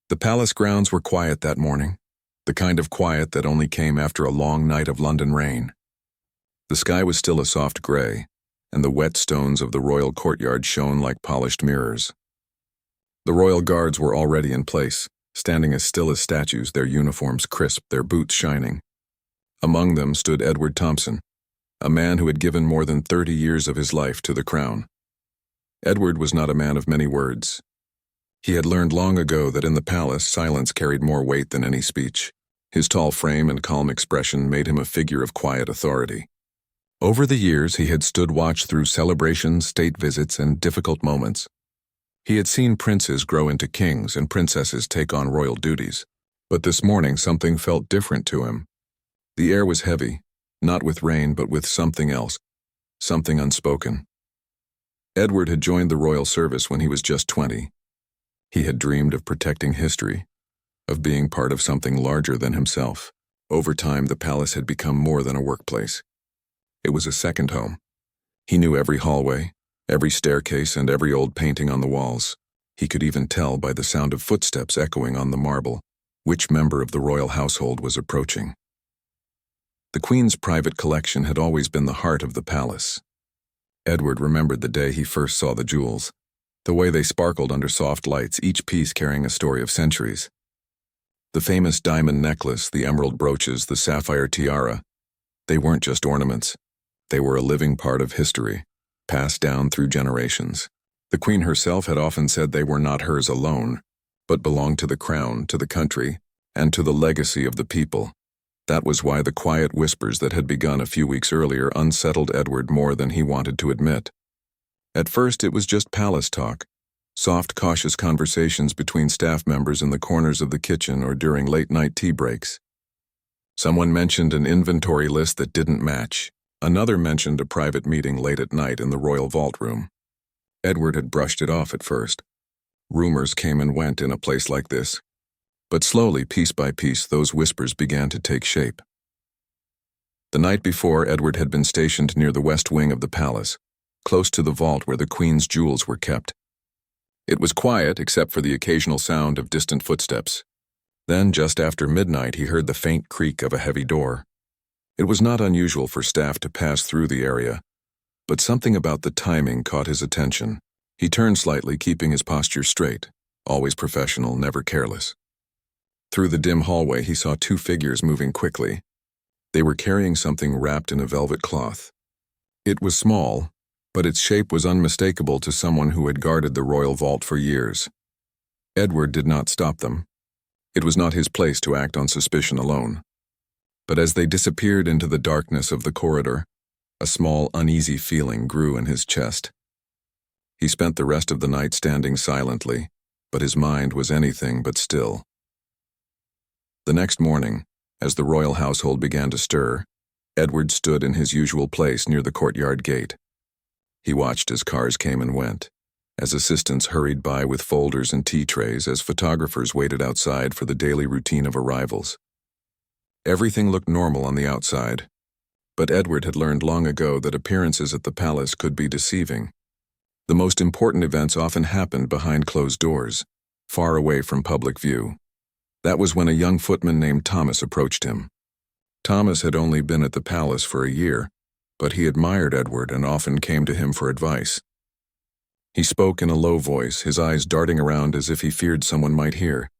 The palace grounds were quiet that morning, the kind of quiet that only came after a long night of London rain. The sky was still a soft gray, and the wet stones of the royal courtyard shone like polished mirrors. The royal guards were already in place, standing as still as statues, their uniforms crisp, their boots shining. Among them stood Edward Thompson, a man who had given more than 30 years of his life to the crown. Edward was not a man of many words. He had learned long ago that in the palace silence carried more weight than any speech. His tall frame and calm expression made him a figure of quiet authority. Over the years he had stood watch through celebrations, state visits, and difficult moments. He had seen princes grow into kings and princesses take on royal duties. But this morning something felt different to him. The air was heavy, not with rain but with something else, something unspoken. Edward had joined the royal service when he was just 20. He had dreamed of protecting history, of being part of something larger than himself. Over time, the palace had become more than a workplace. It was a second home. He knew every hallway, every staircase, and every old painting on the walls. He could even tell by the sound of footsteps echoing on the marble which member of the royal household was approaching. The Queen's private collection had always been the heart of the palace. Edward remembered the day he first saw the jewels, the way they sparkled under soft lights, each piece carrying a story of centuries. The famous diamond necklace, the emerald brooches, the sapphire tiara, they weren't just ornaments. They were a living part of history, passed down through generations. The Queen herself had often said they were not hers alone, but belonged to the crown, to the country, and to the legacy of the people. That was why the quiet whispers that had begun a few weeks earlier unsettled Edward more than he wanted to admit. At first it was just palace talk, soft, cautious conversations between staff members in the corners of the kitchen or during late-night tea breaks. Someone mentioned an inventory list that didn't match. Another mentioned a private meeting late at night in the royal vault room. Edward had brushed it off at first. Rumors came and went in a place like this. But slowly, piece by piece, those whispers began to take shape. The night before, Edward had been stationed near the west wing of the palace, close to the vault where the Queen's jewels were kept. It was quiet except for the occasional sound of distant footsteps. Then, just after midnight, he heard the faint creak of a heavy door. It was not unusual for staff to pass through the area, but something about the timing caught his attention. He turned slightly, keeping his posture straight, always professional, never careless. Through the dim hallway, he saw two figures moving quickly. They were carrying something wrapped in a velvet cloth. It was small, but its shape was unmistakable to someone who had guarded the royal vault for years. Edward did not stop them. It was not his place to act on suspicion alone. But as they disappeared into the darkness of the corridor, a small, uneasy feeling grew in his chest. He spent the rest of the night standing silently, but his mind was anything but still. The next morning, as the royal household began to stir, Edward stood in his usual place near the courtyard gate. He watched as cars came and went, as assistants hurried by with folders and tea trays, as photographers waited outside for the daily routine of arrivals. Everything looked normal on the outside, but Edward had learned long ago that appearances at the palace could be deceiving. The most important events often happened behind closed doors, far away from public view. That was when a young footman named Thomas approached him. Thomas had only been at the palace for a year, but he admired Edward and often came to him for advice. He spoke in a low voice, his eyes darting around as if he feared someone might hear.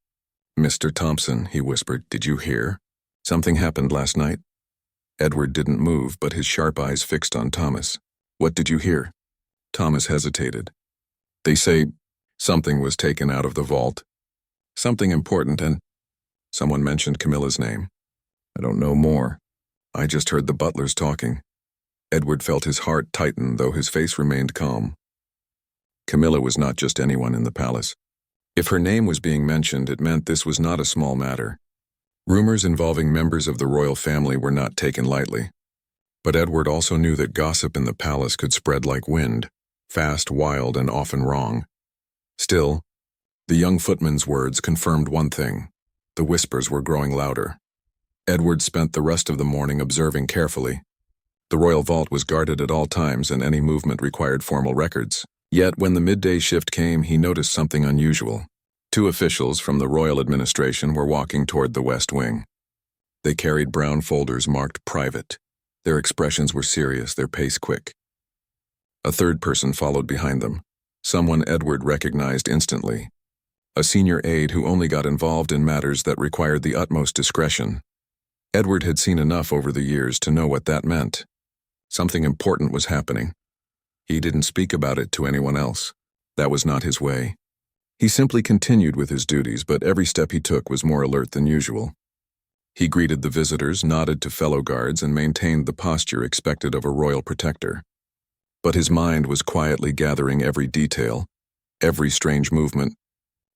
"Mr. Thompson," he whispered, "did you hear? Something happened last night." Edward didn't move, but his sharp eyes fixed on Thomas. "What did you hear?" Thomas hesitated. "They say something was taken out of the vault. Something important, and someone mentioned Camilla's name. I don't know more. I just heard the butlers talking." Edward felt his heart tighten, though his face remained calm. Camilla was not just anyone in the palace. If her name was being mentioned, it meant this was not a small matter. Rumors involving members of the royal family were not taken lightly. But Edward also knew that gossip in the palace could spread like wind, fast, wild, and often wrong. Still, the young footman's words confirmed one thing. The whispers were growing louder. Edward spent the rest of the morning observing carefully. The royal vault was guarded at all times, and any movement required formal records. Yet when the midday shift came, he noticed something unusual. Two officials from the royal administration were walking toward the West Wing. They carried brown folders marked private. Their expressions were serious, their pace quick. A third person followed behind them, someone Edward recognized instantly. A senior aide who only got involved in matters that required the utmost discretion. Edward had seen enough over the years to know what that meant. Something important was happening. He didn't speak about it to anyone else. That was not his way. He simply continued with his duties, but every step he took was more alert than usual. He greeted the visitors, nodded to fellow guards, and maintained the posture expected of a royal protector. But his mind was quietly gathering every detail, every strange movement,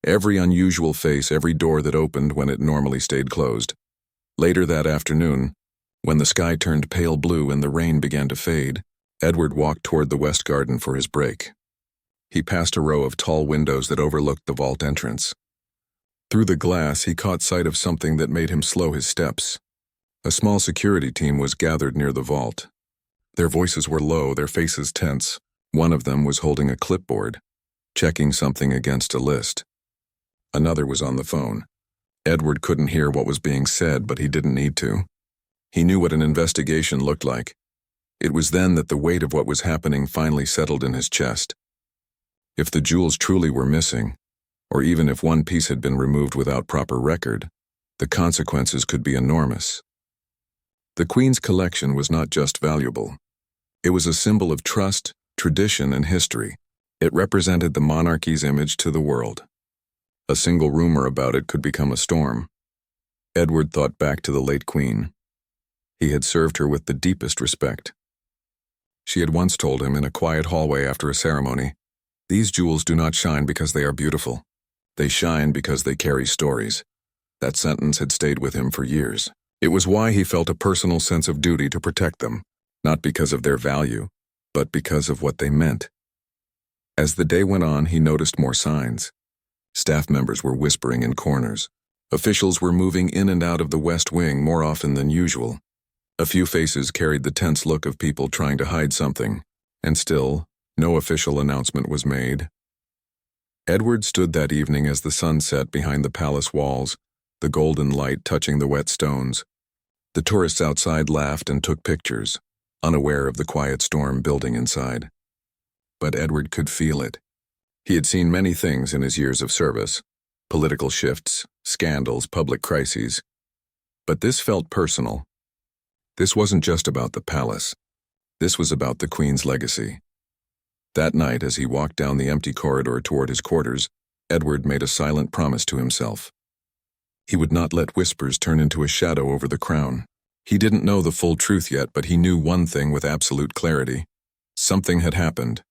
every unusual face, every door that opened when it normally stayed closed. Later that afternoon, when the sky turned pale blue and the rain began to fade, Edward walked toward the west garden for his break. He passed a row of tall windows that overlooked the vault entrance. Through the glass, he caught sight of something that made him slow his steps. A small security team was gathered near the vault. Their voices were low, their faces tense. One of them was holding a clipboard, checking something against a list. Another was on the phone. Edward couldn't hear what was being said, but he didn't need to. He knew what an investigation looked like. It was then that the weight of what was happening finally settled in his chest. If the jewels truly were missing, or even if one piece had been removed without proper record, the consequences could be enormous. The Queen's collection was not just valuable. It was a symbol of trust, tradition, and history. It represented the monarchy's image to the world. A single rumor about it could become a storm. Edward thought back to the late Queen. He had served her with the deepest respect. She had once told him in a quiet hallway after a ceremony, "These jewels do not shine because they are beautiful. They shine because they carry stories." That sentence had stayed with him for years. It was why he felt a personal sense of duty to protect them, not because of their value, but because of what they meant. As the day went on, he noticed more signs. Staff members were whispering in corners. Officials were moving in and out of the West Wing more often than usual. A few faces carried the tense look of people trying to hide something, and still, no official announcement was made. Edward stood that evening as the sun set behind the palace walls, the golden light touching the wet stones. The tourists outside laughed and took pictures, unaware of the quiet storm building inside. But Edward could feel it. He had seen many things in his years of service: political shifts, scandals, public crises. But this felt personal. This wasn't just about the palace. This was about the Queen's legacy. That night, as he walked down the empty corridor toward his quarters, Edward made a silent promise to himself. He would not let whispers turn into a shadow over the crown. He didn't know the full truth yet, but he knew one thing with absolute clarity. Something had happened,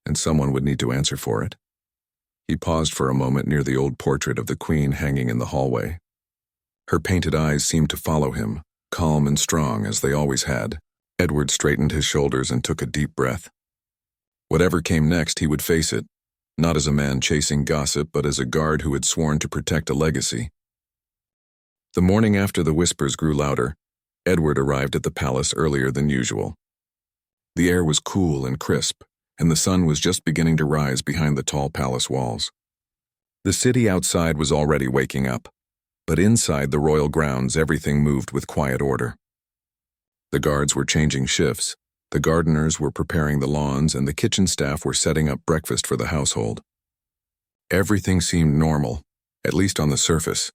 and someone would need to answer for it. He paused for a moment near the old portrait of the Queen hanging in the hallway. Her painted eyes seemed to follow him, calm and strong as they always had. Edward straightened his shoulders and took a deep breath. Whatever came next, he would face it, not as a man chasing gossip, but as a guard who had sworn to protect a legacy. The morning after the whispers grew louder, Edward arrived at the palace earlier than usual. The air was cool and crisp, and the sun was just beginning to rise behind the tall palace walls. The city outside was already waking up, but inside the royal grounds everything moved with quiet order. The guards were changing shifts, the gardeners were preparing the lawns, and the kitchen staff were setting up breakfast for the household. Everything seemed normal, at least on the surface.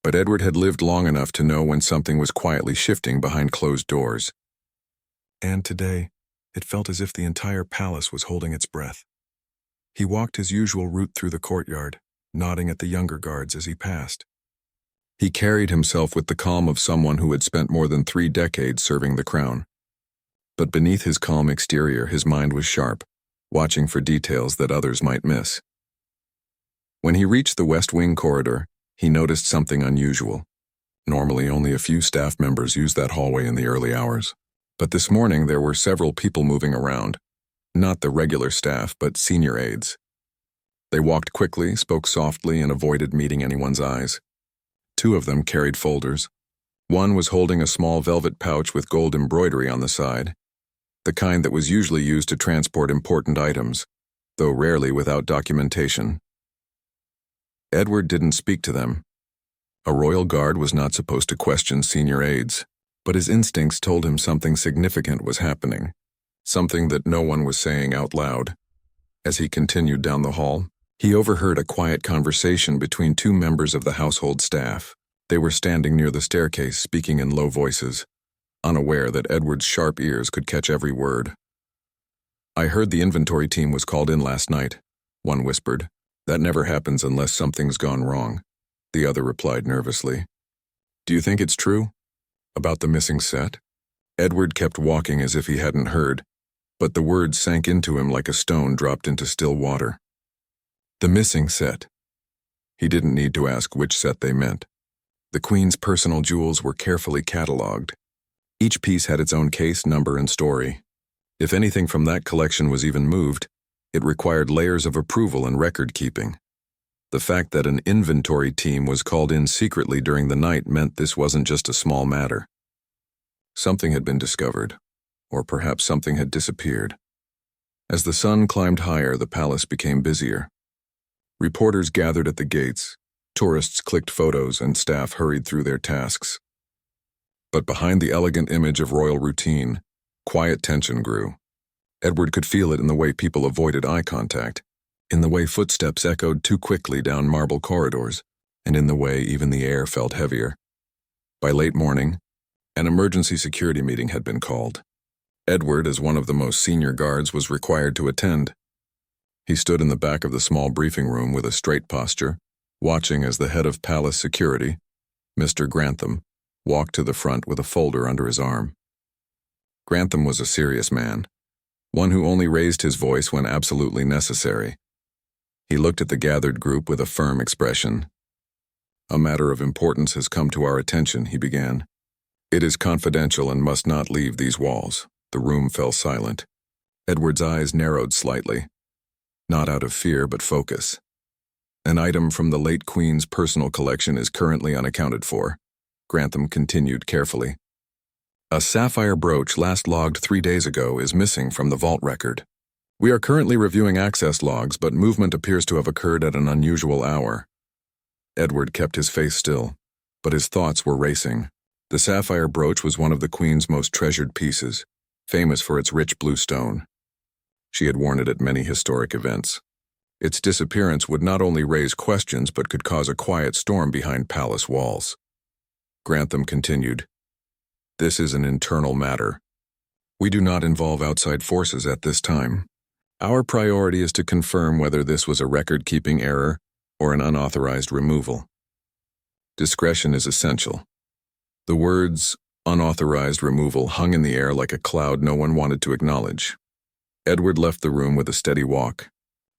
But Edward had lived long enough to know when something was quietly shifting behind closed doors. And today, it felt as if the entire palace was holding its breath. He walked his usual route through the courtyard, nodding at the younger guards as he passed. He carried himself with the calm of someone who had spent more than 3 decades serving the crown. But beneath his calm exterior, his mind was sharp, watching for details that others might miss. When he reached the West Wing corridor, he noticed something unusual. Normally, only a few staff members use that hallway in the early hours. But this morning, there were several people moving around. Not the regular staff, but senior aides. They walked quickly, spoke softly, and avoided meeting anyone's eyes. 2 of them carried folders. One was holding a small velvet pouch with gold embroidery on the side, the kind that was usually used to transport important items, though rarely without documentation. Edward didn't speak to them. A royal guard was not supposed to question senior aides, but his instincts told him something significant was happening, something that no one was saying out loud. As he continued down the hall, he overheard a quiet conversation between two members of the household staff. They were standing near the staircase, speaking in low voices, unaware that Edward's sharp ears could catch every word. "I heard the inventory team was called in last night," one whispered. "That never happens unless something's gone wrong," the other replied nervously. "Do you think it's true? About the missing set?" Edward kept walking as if he hadn't heard, but the words sank into him like a stone dropped into still water. The missing set. He didn't need to ask which set they meant. The Queen's personal jewels were carefully catalogued. Each piece had its own case, number, and story. If anything from that collection was even moved, it required layers of approval and record-keeping. The fact that an inventory team was called in secretly during the night meant this wasn't just a small matter. Something had been discovered, or perhaps something had disappeared. As the sun climbed higher, the palace became busier. Reporters gathered at the gates, tourists clicked photos, and staff hurried through their tasks. But behind the elegant image of royal routine, quiet tension grew. Edward could feel it in the way people avoided eye contact, in the way footsteps echoed too quickly down marble corridors, and in the way even the air felt heavier. By late morning, an emergency security meeting had been called. Edward, as one of the most senior guards, was required to attend. He stood in the back of the small briefing room with a straight posture, watching as the head of palace security, Mr. Grantham, walked to the front with a folder under his arm. Grantham was a serious man, one who only raised his voice when absolutely necessary. He looked at the gathered group with a firm expression. "A matter of importance has come to our attention," he began. "It is confidential and must not leave these walls." The room fell silent. Edward's eyes narrowed slightly, not out of fear but focus. "An item from the late Queen's personal collection is currently unaccounted for," Grantham continued carefully. "A sapphire brooch last logged 3 days ago is missing from the vault record. We are currently reviewing access logs, but movement appears to have occurred at an unusual hour." Edward kept his face still, but his thoughts were racing. The sapphire brooch was one of the Queen's most treasured pieces, famous for its rich blue stone. She had worn it at many historic events. Its disappearance would not only raise questions but could cause a quiet storm behind palace walls. Grantham continued, "This is an internal matter. We do not involve outside forces at this time. Our priority is to confirm whether this was a record-keeping error or an unauthorized removal. Discretion is essential." The words, "unauthorized removal," hung in the air like a cloud no one wanted to acknowledge. Edward left the room with a steady walk,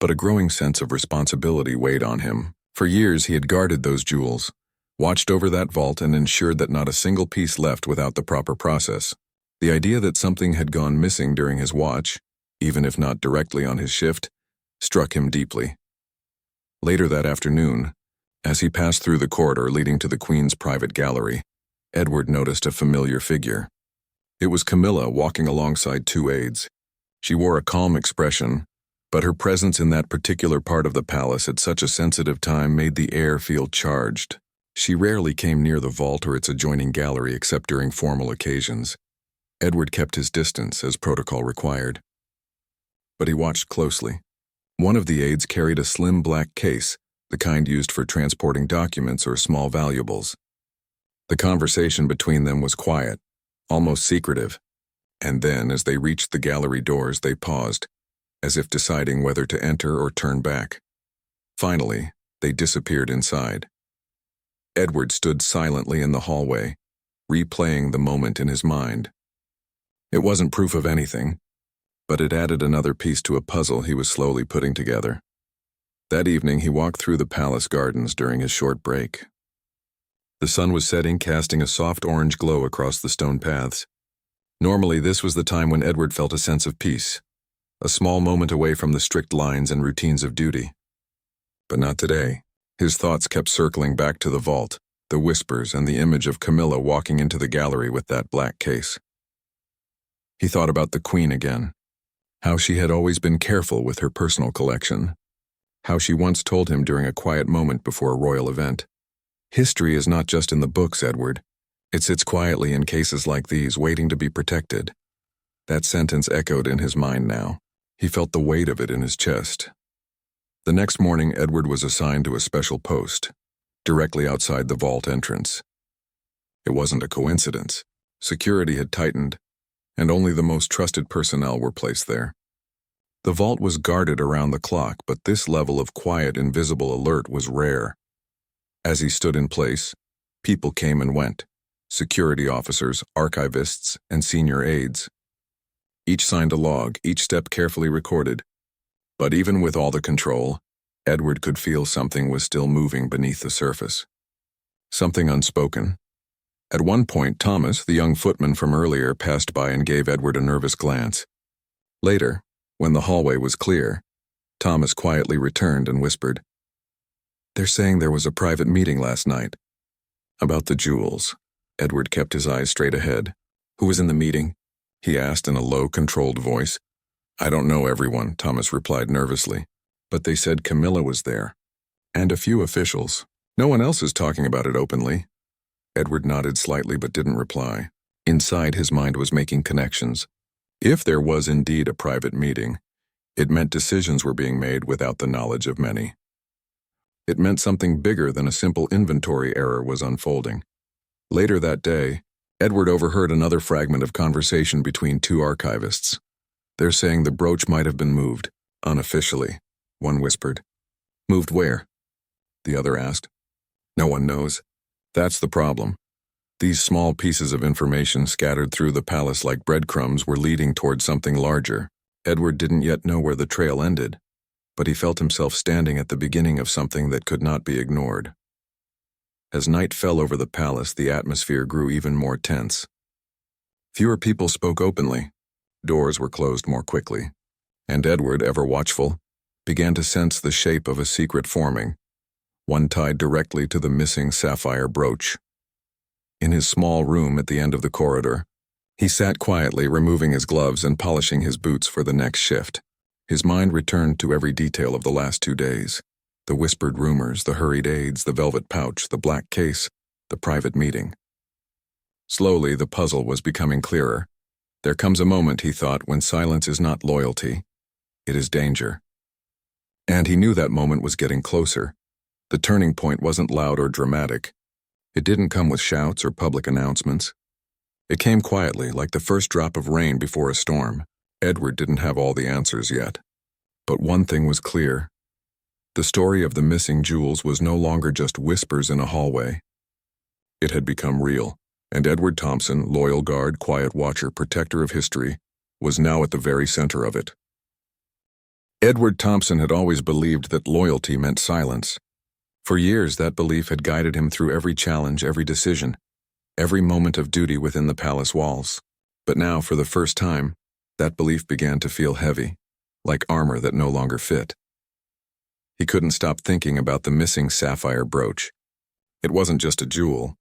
but a growing sense of responsibility weighed on him. For years he had guarded those jewels, watched over that vault, and ensured that not a single piece left without the proper process. The idea that something had gone missing during his watch, even if not directly on his shift, struck him deeply. Later that afternoon, as he passed through the corridor leading to the Queen's private gallery, Edward noticed a familiar figure. It was Camilla walking alongside 2 aides. She wore a calm expression, but her presence in that particular part of the palace at such a sensitive time made the air feel charged. She rarely came near the vault or its adjoining gallery except during formal occasions. Edward kept his distance, as protocol required. But he watched closely. One of the aides carried a slim black case, the kind used for transporting documents or small valuables. The conversation between them was quiet, almost secretive, and then, as they reached the gallery doors, they paused, as if deciding whether to enter or turn back. Finally, they disappeared inside. Edward stood silently in the hallway, replaying the moment in his mind. It wasn't proof of anything, but it added another piece to a puzzle he was slowly putting together. That evening he walked through the palace gardens during his short break. The sun was setting, casting a soft orange glow across the stone paths. Normally this was the time when Edward felt a sense of peace, a small moment away from the strict lines and routines of duty. But not today. His thoughts kept circling back to the vault, the whispers, and the image of Camilla walking into the gallery with that black case. He thought about the Queen again, how she had always been careful with her personal collection. how she once told him during a quiet moment before a royal event. History is not just in the books, Edward. It sits quietly in cases like these, waiting to be protected. That sentence echoed in his mind now. He felt the weight of it in his chest. The next morning, Edward was assigned to a special post, directly outside the vault entrance. It wasn't a coincidence. Security had tightened, and only the most trusted personnel were placed there. The vault was guarded around the clock, but this level of quiet, invisible alert was rare. As he stood in place, people came and went. Security officers, archivists, and senior aides. Each signed a log, each step carefully recorded. But even with all the control, Edward could feel something was still moving beneath the surface. Something unspoken. At one point, Thomas, the young footman from earlier, passed by and gave Edward a nervous glance. Later, when the hallway was clear, Thomas quietly returned and whispered, "They're saying there was a private meeting last night." About the jewels. Edward kept his eyes straight ahead. "Who was in the meeting?" he asked in a low, controlled voice. "I don't know everyone," Thomas replied nervously, "but they said Camilla was there. And a few officials. No one else is talking about it openly." Edward nodded slightly but didn't reply. Inside, his mind was making connections. If there was indeed a private meeting, it meant decisions were being made without the knowledge of many. It meant something bigger than a simple inventory error was unfolding. Later that day, Edward overheard another fragment of conversation between two archivists. "They're saying the brooch might have been moved, unofficially," one whispered. "Moved where?" the other asked. "No one knows. That's the problem. These small pieces of information scattered through the palace like breadcrumbs were leading toward something larger. Edward didn't yet know where the trail ended, but he felt himself standing at the beginning of something that could not be ignored. As night fell over the palace, the atmosphere grew even more tense. Fewer people spoke openly. Doors were closed more quickly. And Edward, ever watchful, began to sense the shape of a secret forming, one tied directly to the missing sapphire brooch. In his small room at the end of the corridor, he sat quietly, removing his gloves and polishing his boots for the next shift. His mind returned to every detail of the last 2 days. The whispered rumors, the hurried aides, the velvet pouch, the black case, the private meeting. Slowly, the puzzle was becoming clearer. There comes a moment, he thought, when silence is not loyalty. It is danger. And he knew that moment was getting closer. The turning point wasn't loud or dramatic. It didn't come with shouts or public announcements. It came quietly, like the first drop of rain before a storm. Edward didn't have all the answers yet. But one thing was clear. The story of the missing jewels was no longer just whispers in a hallway. It had become real, and Edward Thompson, loyal guard, quiet watcher, protector of history, was now at the very center of it. Edward Thompson had always believed that loyalty meant silence. For years, that belief had guided him through every challenge, every decision, every moment of duty within the palace walls. But now, for the first time, that belief began to feel heavy, like armor that no longer fit. He couldn't stop thinking about the missing sapphire brooch. It wasn't just a jewel.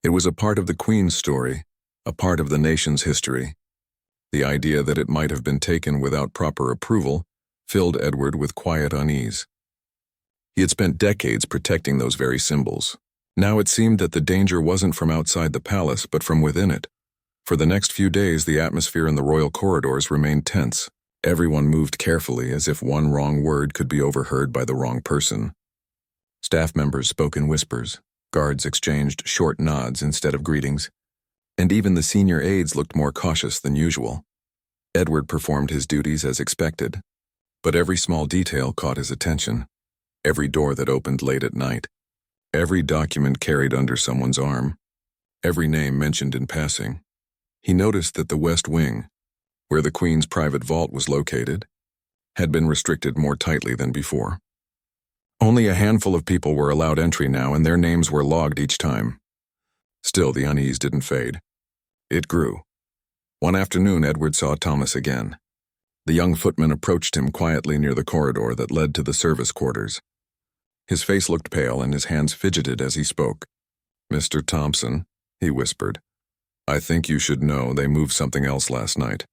It was a part of the Queen's story, a part of the nation's history. The idea that it might have been taken without proper approval filled Edward with quiet unease. He had spent decades protecting those very symbols. Now it seemed that the danger wasn't from outside the palace, but from within it. For the next few days, the atmosphere in the royal corridors remained tense. Everyone moved carefully, as if one wrong word could be overheard by the wrong person. Staff members spoke in whispers, guards exchanged short nods instead of greetings, and even the senior aides looked more cautious than usual. Edward performed his duties as expected, but every small detail caught his attention. Every door that opened late at night, every document carried under someone's arm, every name mentioned in passing. He noticed that the West Wing, where the Queen's private vault was located, had been restricted more tightly than before. Only a handful of people were allowed entry now, and their names were logged each time. Still, the unease didn't fade. It grew. One afternoon, Edward saw Thomas again. The young footman approached him quietly near the corridor that led to the service quarters. His face looked pale and his hands fidgeted as he spoke. "Mr. Thompson," he whispered, "I think you should know they moved something else last night."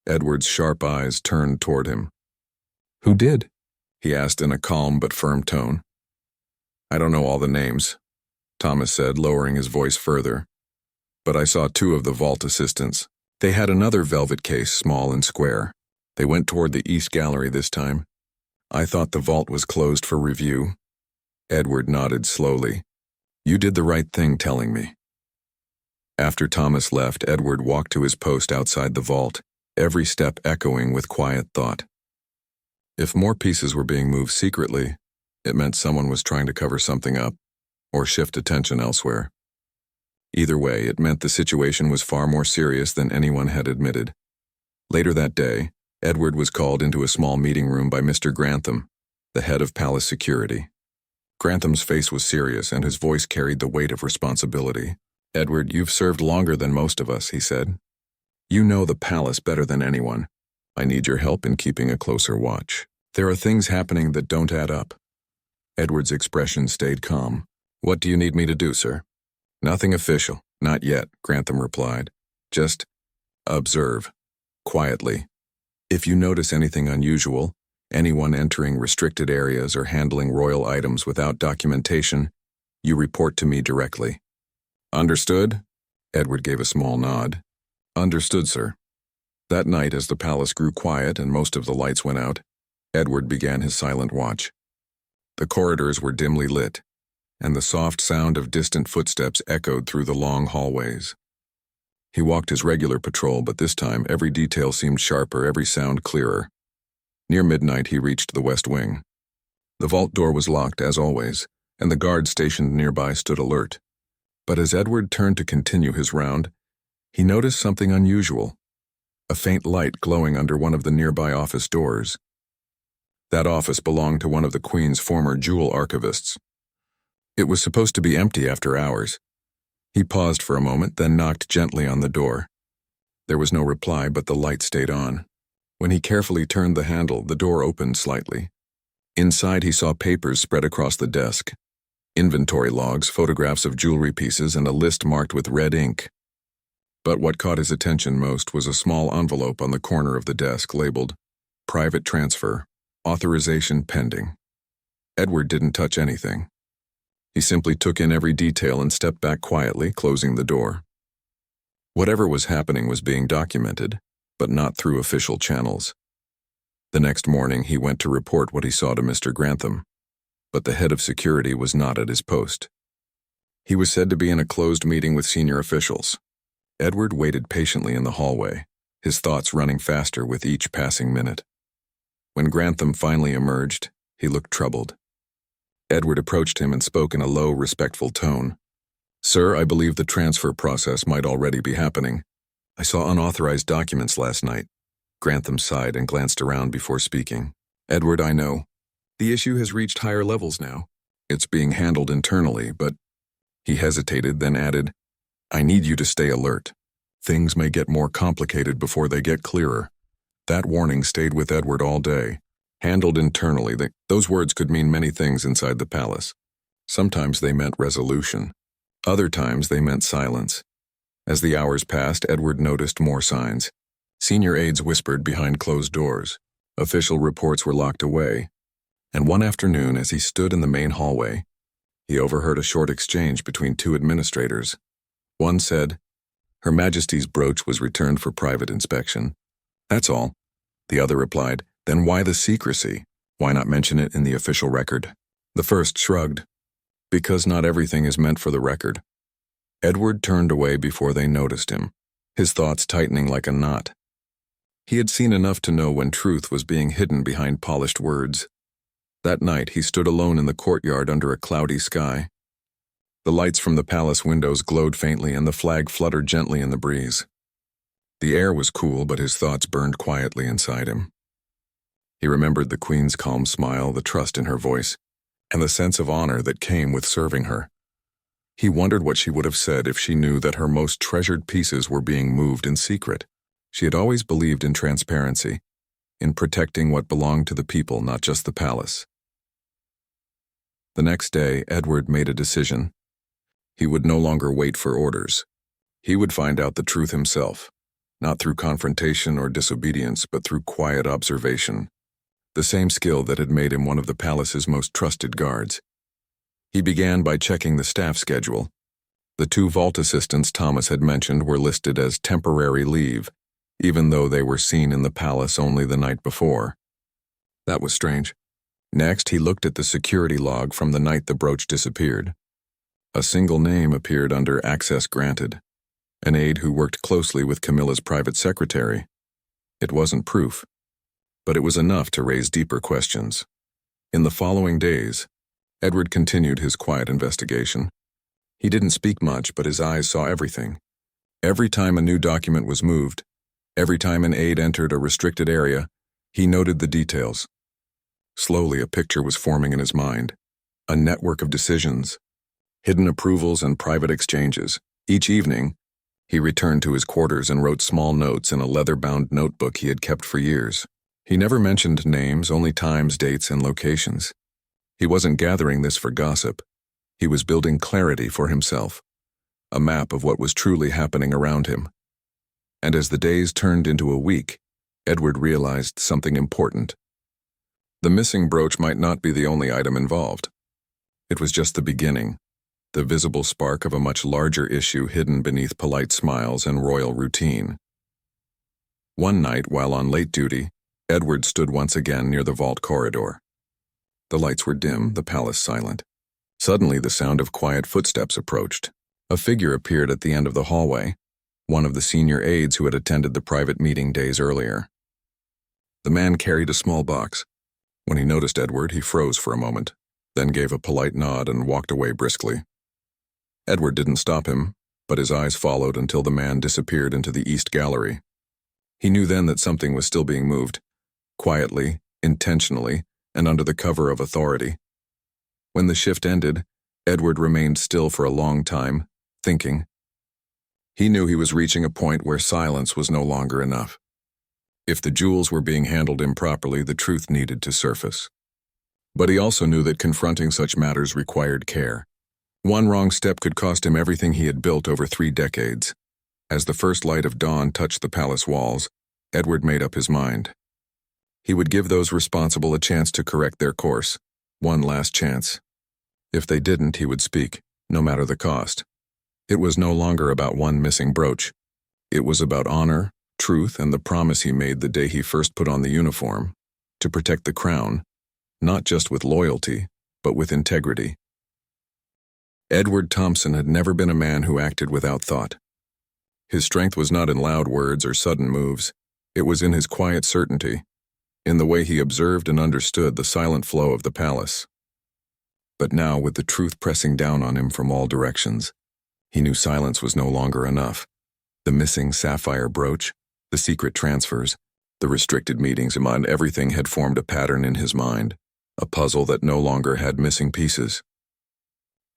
Edward's sharp eyes turned toward him. "Who did?" he asked in a calm but firm tone. I don't know all the names, Thomas said, lowering his voice further. But I saw 2 of the vault assistants. They had another velvet case, small and square. They went toward the east gallery this time. I thought the vault was closed for review. Edward nodded slowly. You did the right thing telling me. After Thomas left, Edward walked to his post outside the vault, every step echoing with quiet thought. If more pieces were being moved secretly, it meant someone was trying to cover something up or shift attention elsewhere. Either way, it meant the situation was far more serious than anyone had admitted. Later that day, Edward was called into a small meeting room by Mr. Grantham, the head of palace security. Grantham's face was serious and his voice carried the weight of responsibility. Edward, you've served longer than most of us, he said. You know the palace better than anyone. I need your help in keeping a closer watch. There are things happening that don't add up. Edward's expression stayed calm. What do you need me to do, sir? Nothing official. Not yet, Grantham replied. Just observe. Quietly. If you notice anything unusual, anyone entering restricted areas or handling royal items without documentation, you report to me directly. Understood? Edward gave a small nod. Understood, sir. That night, as the palace grew quiet and most of the lights went out, Edward began his silent watch. The corridors were dimly lit, and the soft sound of distant footsteps echoed through the long hallways. He walked his regular patrol, but this time every detail seemed sharper, every sound clearer. Near midnight, he reached the west wing. The vault door was locked, as always, and the guard stationed nearby stood alert. But as Edward turned to continue his round, he noticed something unusual, a faint light glowing under one of the nearby office doors. That office belonged to one of the Queen's former jewel archivists. It was supposed to be empty after hours. He paused for a moment, then knocked gently on the door. There was no reply, but the light stayed on. When he carefully turned the handle, the door opened slightly. Inside, he saw papers spread across the desk. Inventory logs, photographs of jewelry pieces, and a list marked with red ink. But what caught his attention most was a small envelope on the corner of the desk labeled Private Transfer, Authorization Pending. Edward didn't touch anything. He simply took in every detail and stepped back quietly, closing the door. Whatever was happening was being documented, but not through official channels. The next morning, he went to report what he saw to Mr. Grantham, but the head of security was not at his post. He was said to be in a closed meeting with senior officials. Edward waited patiently in the hallway, his thoughts running faster with each passing minute. When Grantham finally emerged, he looked troubled. Edward approached him and spoke in a low, respectful tone. Sir, I believe the transfer process might already be happening. I saw unauthorized documents last night. Grantham sighed and glanced around before speaking. Edward, I know. The issue has reached higher levels now. It's being handled internally, but... He hesitated, then added, I need you to stay alert. Things may get more complicated before they get clearer. That warning stayed with Edward all day. Handled internally, those words could mean many things inside the palace. Sometimes they meant resolution. Other times they meant silence. As the hours passed, Edward noticed more signs. Senior aides whispered behind closed doors. Official reports were locked away. And one afternoon, as he stood in the main hallway, he overheard a short exchange between 2 administrators. One said, Her Majesty's brooch was returned for private inspection. That's all. The other replied, Then why the secrecy? Why not mention it in the official record? The first shrugged. Because not everything is meant for the record. Edward turned away before they noticed him, his thoughts tightening like a knot. He had seen enough to know when truth was being hidden behind polished words. That night, he stood alone in the courtyard under a cloudy sky. The lights from the palace windows glowed faintly and the flag fluttered gently in the breeze. The air was cool, but his thoughts burned quietly inside him. He remembered the Queen's calm smile, the trust in her voice, and the sense of honor that came with serving her. He wondered what she would have said if she knew that her most treasured pieces were being moved in secret. She had always believed in transparency, in protecting what belonged to the people, not just the palace. The next day, Edward made a decision. He would no longer wait for orders. He would find out the truth himself, not through confrontation or disobedience, but through quiet observation. the same skill that had made him one of the palace's most trusted guards. He began by checking the staff schedule. The 2 vault assistants Thomas had mentioned were listed as temporary leave, even though they were seen in the palace only the night before. That was strange. Next, he looked at the security log from the night the brooch disappeared. A single name appeared under access granted, an aide who worked closely with Camilla's private secretary. It wasn't proof, but it was enough to raise deeper questions. In the following days, Edward continued his quiet investigation. He didn't speak much, but his eyes saw everything. Every time a new document was moved, every time an aide entered a restricted area, he noted the details. Slowly, a picture was forming in his mind, a network of decisions, hidden approvals and private exchanges. Each evening, he returned to his quarters and wrote small notes in a leather-bound notebook he had kept for years. He never mentioned names, only times, dates, and locations. He wasn't gathering this for gossip. He was building clarity for himself, a map of what was truly happening around him. And as the days turned into a week, Edward realized something important. The missing brooch might not be the only item involved. It was just the beginning, the visible spark of a much larger issue hidden beneath polite smiles and royal routine. One night, while on late duty, Edward stood once again near the vault corridor. The lights were dim, the palace silent. Suddenly, the sound of quiet footsteps approached. A figure appeared at the end of the hallway, one of the senior aides who had attended the private meeting days earlier. The man carried a small box. When he noticed Edward, he froze for a moment, then gave a polite nod and walked away briskly. Edward didn't stop him, but his eyes followed until the man disappeared into the east gallery. He knew then that something was still being moved, quietly, intentionally, and under the cover of authority. When the shift ended, Edward remained still for a long time, thinking. He knew he was reaching a point where silence was no longer enough. If the jewels were being handled improperly, the truth needed to surface. But he also knew that confronting such matters required care. One wrong step could cost him everything he had built over 3 decades. As the first light of dawn touched the palace walls, Edward made up his mind. He would give those responsible a chance to correct their course, one last chance. If they didn't, he would speak, no matter the cost. It was no longer about one missing brooch. It was about honor, truth, and the promise he made the day he first put on the uniform, to protect the crown, not just with loyalty, but with integrity. Edward Thompson had never been a man who acted without thought. His strength was not in loud words or sudden moves. It was in his quiet certainty, in the way he observed and understood the silent flow of the palace. But now, with the truth pressing down on him from all directions, he knew silence was no longer enough. The missing sapphire brooch, the secret transfers, the restricted meetings among everything had formed a pattern in his mind, a puzzle that no longer had missing pieces.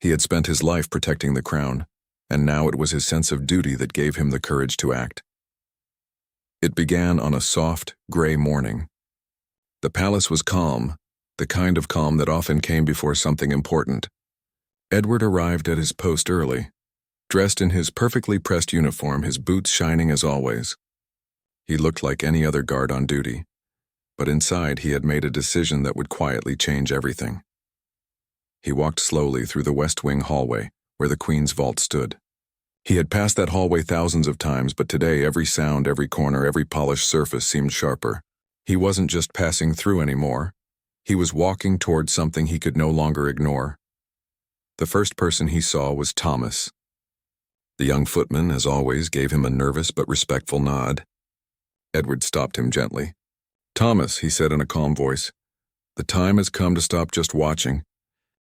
He had spent his life protecting the crown, and now it was his sense of duty that gave him the courage to act. It began on a soft, gray morning. The palace was calm, the kind of calm that often came before something important. Edward arrived at his post early, dressed in his perfectly pressed uniform, his boots shining as always. He looked like any other guard on duty, but inside he had made a decision that would quietly change everything. He walked slowly through the West Wing hallway, where the Queen's vault stood. He had passed that hallway thousands of times, but today every sound, every corner, every polished surface seemed sharper. He wasn't just passing through anymore. He was walking towards something he could no longer ignore. The first person he saw was Thomas. The young footman, as always, gave him a nervous but respectful nod. Edward stopped him gently. "Thomas," he said in a calm voice, "the time has come to stop just watching.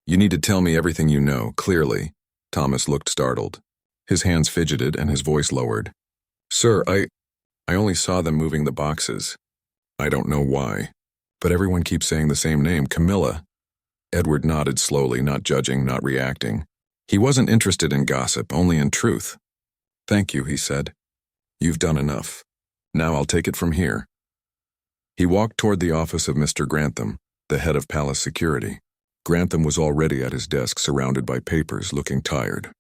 You need to tell me everything you know, clearly." Thomas looked startled. His hands fidgeted and his voice lowered. "Sir, I only saw them moving the boxes. I don't know why, but everyone keeps saying the same name, Camilla." Edward nodded slowly, not judging, not reacting. He wasn't interested in gossip, only in truth. "Thank you," he said. "You've done enough. Now I'll take it from here." He walked toward the office of Mr. Grantham, the head of palace security. Grantham was already at his desk, surrounded by papers, looking tired.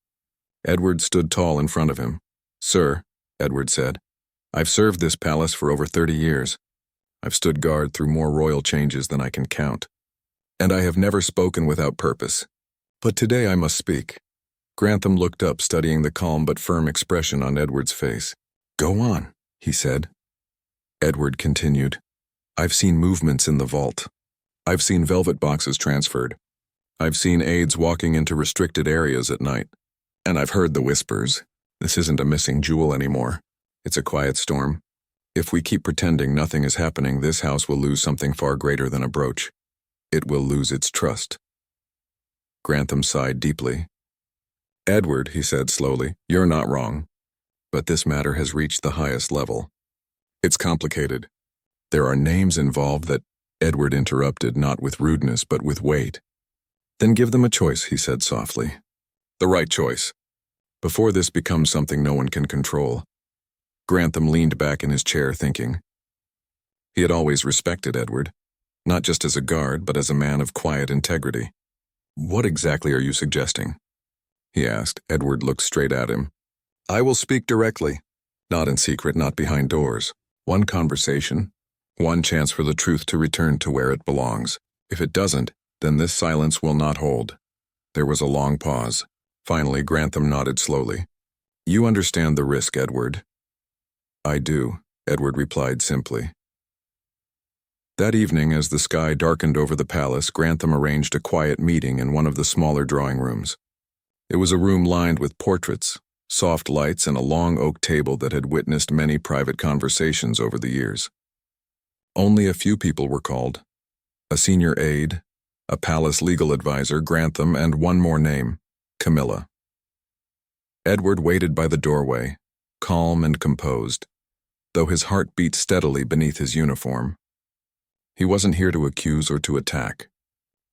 Edward stood tall in front of him. "Sir," Edward said, "I've served this palace for over 30 years. I've stood guard through more royal changes than I can count. And I have never spoken without purpose. But today I must speak. Grantham looked up, studying the calm but firm expression on Edward's face. Go on, he said. Edward continued. I've seen movements in the vault. I've seen velvet boxes transferred. I've seen aides walking into restricted areas at night. And I've heard the whispers. This isn't a missing jewel anymore. It's a quiet storm. If we keep pretending nothing is happening, this house will lose something far greater than a brooch. It will lose its trust. Grantham sighed deeply. Edward, he said slowly, you're not wrong. But this matter has reached the highest level. It's complicated. There are names involved that Edward interrupted, not with rudeness but with weight. Then give them a choice, he said softly. The right choice. Before this becomes something no one can control. Grantham leaned back in his chair, thinking. He had always respected Edward, not just as a guard, but as a man of quiet integrity. What exactly are you suggesting? He asked. Edward looked straight at him. I will speak directly. Not in secret, not behind doors. One conversation. One chance for the truth to return to where it belongs. If it doesn't, then this silence will not hold. There was a long pause. Finally, Grantham nodded slowly. You understand the risk, Edward. I do, Edward replied simply. That evening, as the sky darkened over the palace, Grantham arranged a quiet meeting in one of the smaller drawing rooms. It was a room lined with portraits, soft lights, and a long oak table that had witnessed many private conversations over the years. Only a few people were called. A senior aide, a palace legal advisor, Grantham, and one more name, Camilla. Edward waited by the doorway, calm and composed, though his heart beat steadily beneath his uniform. He wasn't here to accuse or to attack.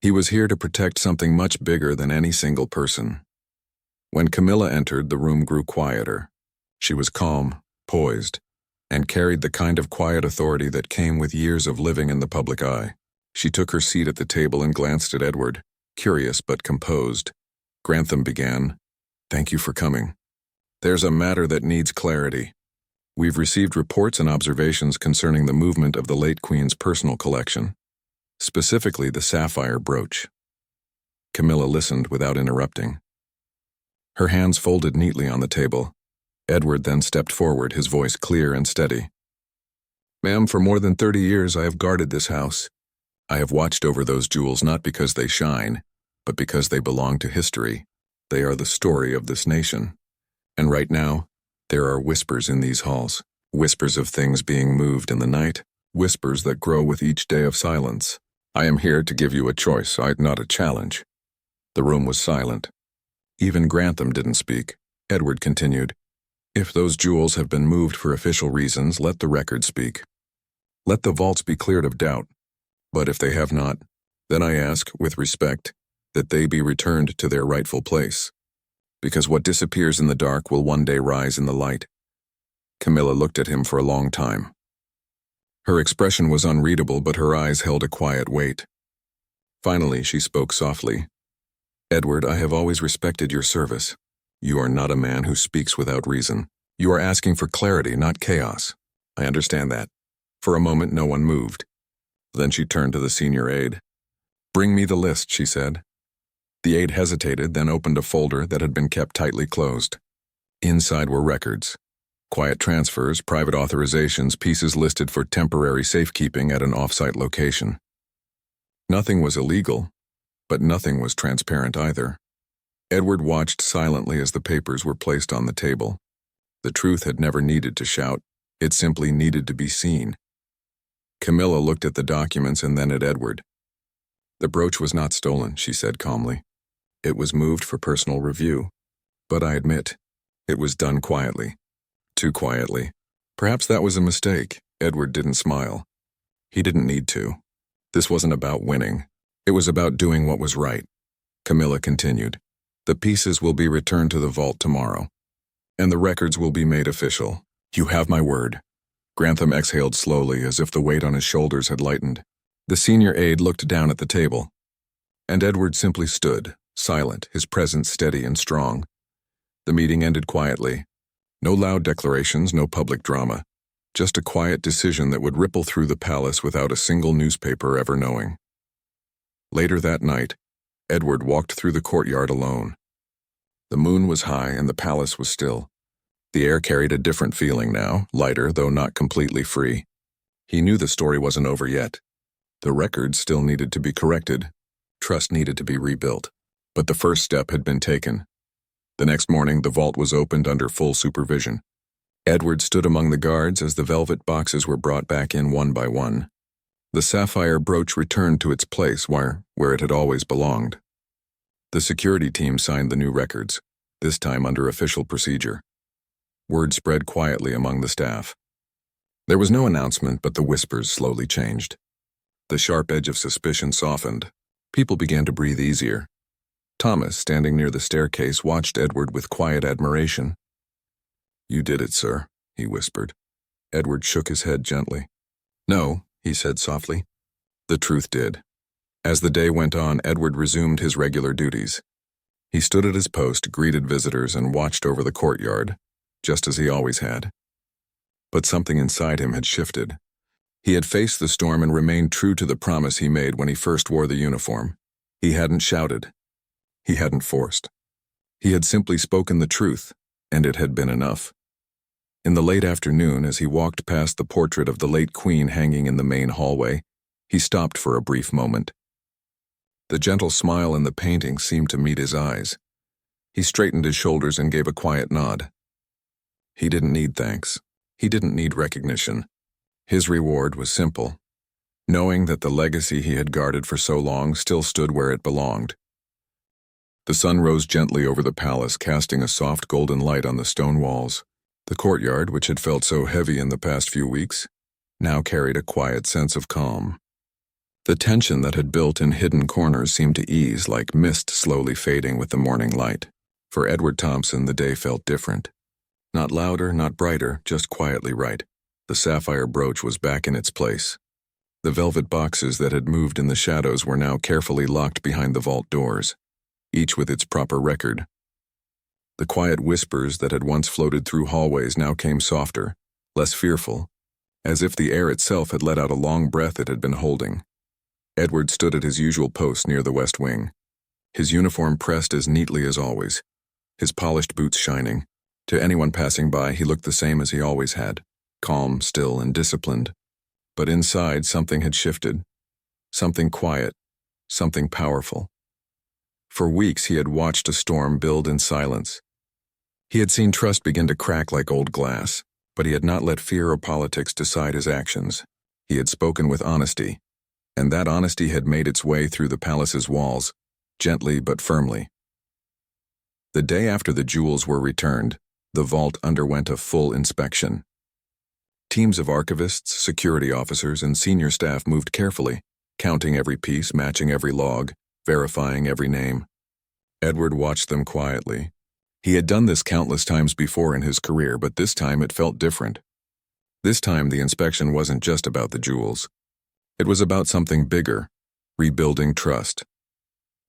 He was here to protect something much bigger than any single person. When Camilla entered, the room grew quieter. She was calm, poised, and carried the kind of quiet authority that came with years of living in the public eye. She took her seat at the table and glanced at Edward, curious but composed. Grantham began, Thank you for coming. There's a matter that needs clarity. We've received reports and observations concerning the movement of the late Queen's personal collection, specifically the sapphire brooch. Camilla listened without interrupting. Her hands folded neatly on the table. Edward then stepped forward, his voice clear and steady. Ma'am, for more than 30 years I have guarded this house. I have watched over those jewels not because they shine, but because they belong to history. They are the story of this nation. And right now, there are whispers in these halls, whispers of things being moved in the night, whispers that grow with each day of silence. I am here to give you a choice, not a challenge. The room was silent. Even Grantham didn't speak. Edward continued, If those jewels have been moved for official reasons, let the record speak. Let the vaults be cleared of doubt. But if they have not, then I ask, with respect, that they be returned to their rightful place. Because what disappears in the dark will one day rise in the light. Camilla looked at him for a long time. Her expression was unreadable, but her eyes held a quiet weight. Finally, she spoke softly. Edward, I have always respected your service. You are not a man who speaks without reason. You are asking for clarity, not chaos. I understand that. For a moment, no one moved. Then she turned to the senior aide. Bring me the list, she said. The aide hesitated, then opened a folder that had been kept tightly closed. Inside were records. Quiet transfers, private authorizations, pieces listed for temporary safekeeping at an off-site location. Nothing was illegal, but nothing was transparent either. Edward watched silently as the papers were placed on the table. The truth had never needed to shout. It simply needed to be seen. Camilla looked at the documents and then at Edward. The brooch was not stolen, she said calmly. It was moved for personal review. But I admit, it was done quietly. Too quietly. Perhaps that was a mistake. Edward didn't smile. He didn't need to. This wasn't about winning. It was about doing what was right. Camilla continued. The pieces will be returned to the vault tomorrow, and the records will be made official. You have my word. Grantham exhaled slowly, as if the weight on his shoulders had lightened. The senior aide looked down at the table, and Edward simply stood, silent, his presence steady and strong. The meeting ended quietly. No loud declarations, no public drama. Just a quiet decision that would ripple through the palace without a single newspaper ever knowing. Later that night, Edward walked through the courtyard alone. The moon was high and the palace was still. The air carried a different feeling now, lighter though not completely free. He knew the story wasn't over yet. The records still needed to be corrected. Trust needed to be rebuilt. But the first step had been taken. The next morning, the vault was opened under full supervision. Edward stood among the guards as the velvet boxes were brought back in one by one. The sapphire brooch returned to its place where it had always belonged. The security team signed the new records, this time under official procedure. Word spread quietly among the staff. There was no announcement, but the whispers slowly changed. The sharp edge of suspicion softened. People began to breathe easier. Thomas, standing near the staircase, watched Edward with quiet admiration. "You did it, sir," he whispered. Edward shook his head gently. "No," he said softly. "The truth did." As the day went on, Edward resumed his regular duties. He stood at his post, greeted visitors, and watched over the courtyard, just as he always had. But something inside him had shifted. He had faced the storm and remained true to the promise he made when he first wore the uniform. He hadn't shouted. He hadn't forced. He had simply spoken the truth, and it had been enough. In the late afternoon, as he walked past the portrait of the late Queen hanging in the main hallway, he stopped for a brief moment. The gentle smile in the painting seemed to meet his eyes. He straightened his shoulders and gave a quiet nod. He didn't need thanks. He didn't need recognition. His reward was simple, knowing that the legacy he had guarded for so long still stood where it belonged. The sun rose gently over the palace, casting a soft golden light on the stone walls. The courtyard, which had felt so heavy in the past few weeks, now carried a quiet sense of calm. The tension that had built in hidden corners seemed to ease, like mist slowly fading with the morning light. For Edward Thompson, the day felt different. Not louder, not brighter, just quietly right. The sapphire brooch was back in its place. The velvet boxes that had moved in the shadows were now carefully locked behind the vault doors, each with its proper record. The quiet whispers that had once floated through hallways now came softer, less fearful, as if the air itself had let out a long breath it had been holding. Edward stood at his usual post near the west wing, his uniform pressed as neatly as always, his polished boots shining. To anyone passing by, he looked the same as he always had, calm, still, and disciplined. But inside, something had shifted. Something quiet, something powerful. For weeks, he had watched a storm build in silence. He had seen trust begin to crack like old glass, but he had not let fear or politics decide his actions. He had spoken with honesty, and that honesty had made its way through the palace's walls, gently but firmly. The day after the jewels were returned, the vault underwent a full inspection. Teams of archivists, security officers, and senior staff moved carefully, counting every piece, matching every log, verifying every name. Edward watched them quietly. He had done this countless times before in his career, but this time it felt different. This time the inspection wasn't just about the jewels. It was about something bigger, rebuilding trust.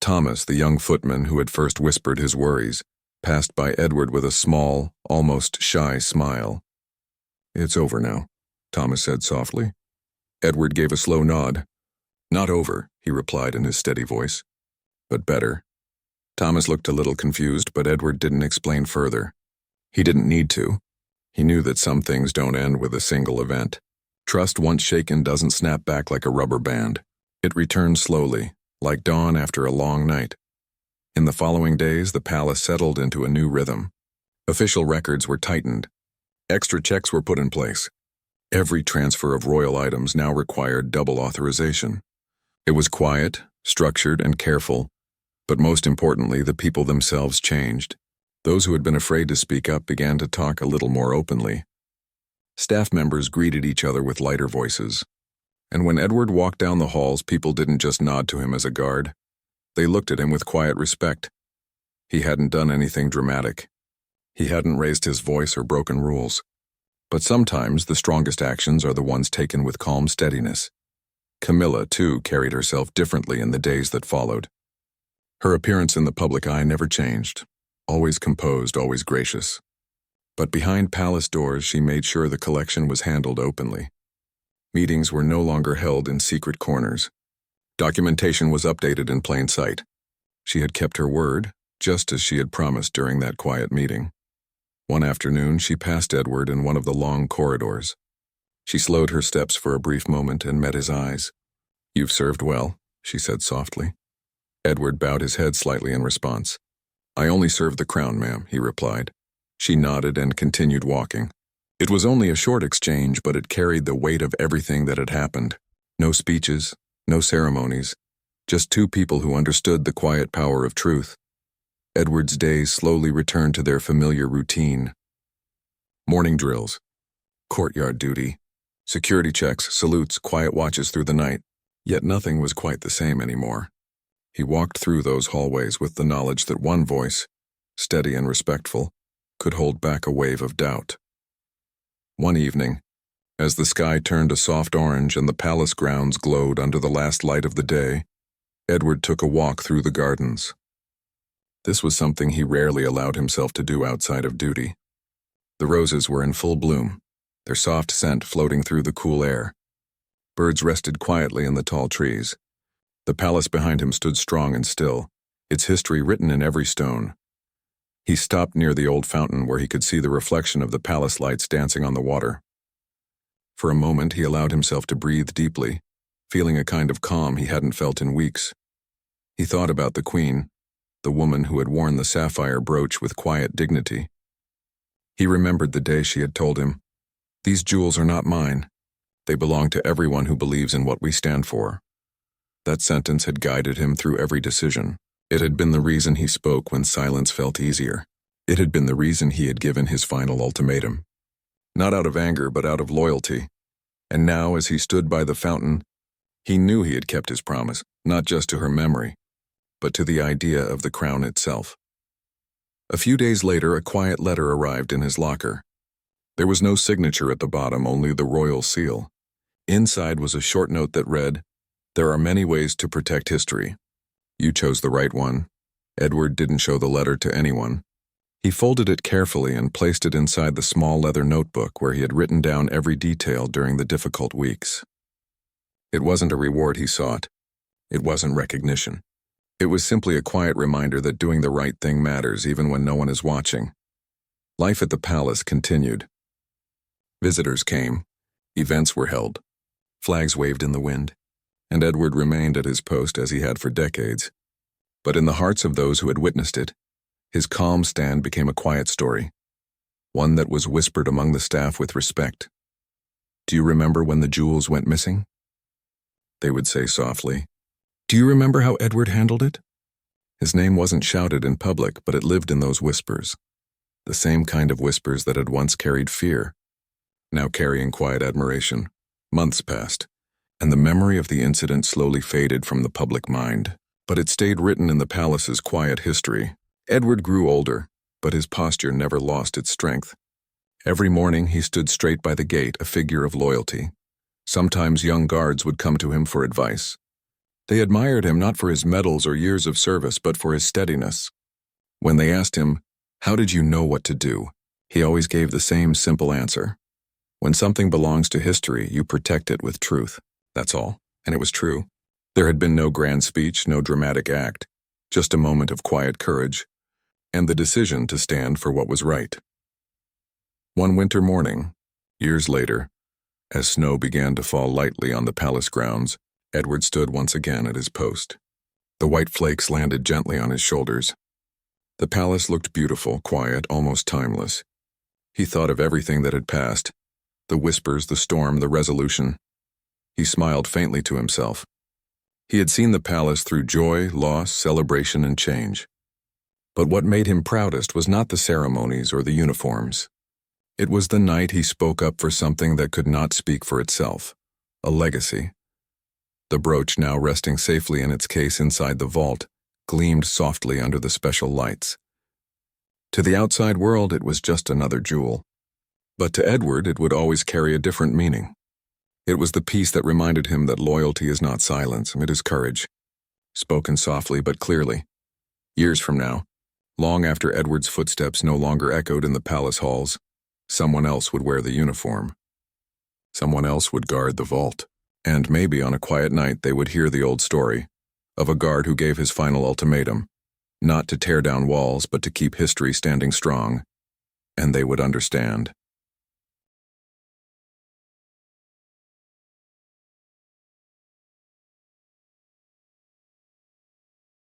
Thomas, the young footman who had first whispered his worries, passed by Edward with a small, almost shy smile. "It's over now," Thomas said softly. Edward gave a slow nod. "Not over," he replied in his steady voice, "but better." Thomas looked a little confused, but Edward didn't explain further. He didn't need to. He knew that some things don't end with a single event. Trust once shaken doesn't snap back like a rubber band. It returns slowly, like dawn after a long night. In the following days, the palace settled into a new rhythm. Official records were tightened. Extra checks were put in place. Every transfer of royal items now required double authorization. It was quiet, structured, and careful, but most importantly, the people themselves changed. Those who had been afraid to speak up began to talk a little more openly. Staff members greeted each other with lighter voices. And when Edward walked down the halls, people didn't just nod to him as a guard. They looked at him with quiet respect. He hadn't done anything dramatic. He hadn't raised his voice or broken rules. But sometimes the strongest actions are the ones taken with calm steadiness. Camilla, too, carried herself differently in the days that followed. Her appearance in the public eye never changed, always composed, always gracious. But behind palace doors, she made sure the collection was handled openly. Meetings were no longer held in secret corners. Documentation was updated in plain sight. She had kept her word, just as she had promised during that quiet meeting. One afternoon, she passed Edward in one of the long corridors. She slowed her steps for a brief moment and met his eyes. "You've served well," she said softly. Edward bowed his head slightly in response. "I only serve the crown, ma'am," he replied. She nodded and continued walking. It was only a short exchange, but it carried the weight of everything that had happened. No speeches, no ceremonies, just two people who understood the quiet power of truth. Edward's days slowly returned to their familiar routine. Morning drills, courtyard duty, security checks, salutes, quiet watches through the night. Yet nothing was quite the same anymore. He walked through those hallways with the knowledge that one voice, steady and respectful, could hold back a wave of doubt. One evening, as the sky turned a soft orange and the palace grounds glowed under the last light of the day, Edward took a walk through the gardens. This was something he rarely allowed himself to do outside of duty. The roses were in full bloom, their soft scent floating through the cool air. Birds rested quietly in the tall trees. The palace behind him stood strong and still, its history written in every stone. He stopped near the old fountain where he could see the reflection of the palace lights dancing on the water. For a moment, he allowed himself to breathe deeply, feeling a kind of calm he hadn't felt in weeks. He thought about the queen, the woman who had worn the sapphire brooch with quiet dignity. He remembered the day she had told him, "These jewels are not mine. They belong to everyone who believes in what we stand for." That sentence had guided him through every decision. It had been the reason he spoke when silence felt easier. It had been the reason he had given his final ultimatum. Not out of anger, but out of loyalty. And now, as he stood by the fountain, he knew he had kept his promise, not just to her memory, but to the idea of the crown itself. A few days later, a quiet letter arrived in his locker. There was no signature at the bottom, only the royal seal. Inside was a short note that read, "There are many ways to protect history. You chose the right one." Edward didn't show the letter to anyone. He folded it carefully and placed it inside the small leather notebook where he had written down every detail during the difficult weeks. It wasn't a reward he sought. It wasn't recognition. It was simply a quiet reminder that doing the right thing matters even when no one is watching. Life at the palace continued. Visitors came. Events were held. Flags waved in the wind. And Edward remained at his post as he had for decades. But in the hearts of those who had witnessed it, his calm stand became a quiet story, one that was whispered among the staff with respect. "Do you remember when the jewels went missing?" They would say softly. "Do you remember how Edward handled it?" His name wasn't shouted in public, but it lived in those whispers. The same kind of whispers that had once carried fear, now carrying quiet admiration. Months passed, and the memory of the incident slowly faded from the public mind. But it stayed written in the palace's quiet history. Edward grew older, but his posture never lost its strength. Every morning he stood straight by the gate, a figure of loyalty. Sometimes young guards would come to him for advice. They admired him not for his medals or years of service, but for his steadiness. When they asked him, "How did you know what to do?" he always gave the same simple answer. "When something belongs to history, you protect it with truth. That's all." And it was true. There had been no grand speech, no dramatic act, just a moment of quiet courage, and the decision to stand for what was right. One winter morning, years later, as snow began to fall lightly on the palace grounds, Edward stood once again at his post. The white flakes landed gently on his shoulders. The palace looked beautiful, quiet, almost timeless. He thought of everything that had passed, the whispers, the storm, the resolution. He smiled faintly to himself. He had seen the palace through joy, loss, celebration, and change. But what made him proudest was not the ceremonies or the uniforms. It was the night he spoke up for something that could not speak for itself, a legacy. The brooch, now resting safely in its case inside the vault, gleamed softly under the special lights. To the outside world, it was just another jewel. But to Edward, it would always carry a different meaning. It was the piece that reminded him that loyalty is not silence, it is courage, spoken softly but clearly. Years from now, long after Edward's footsteps no longer echoed in the palace halls, Someone else would wear the uniform. Someone else would guard the vault. And maybe on a quiet night they would hear the old story of a guard who gave his final ultimatum, not to tear down walls but to keep history standing strong. And they would understand.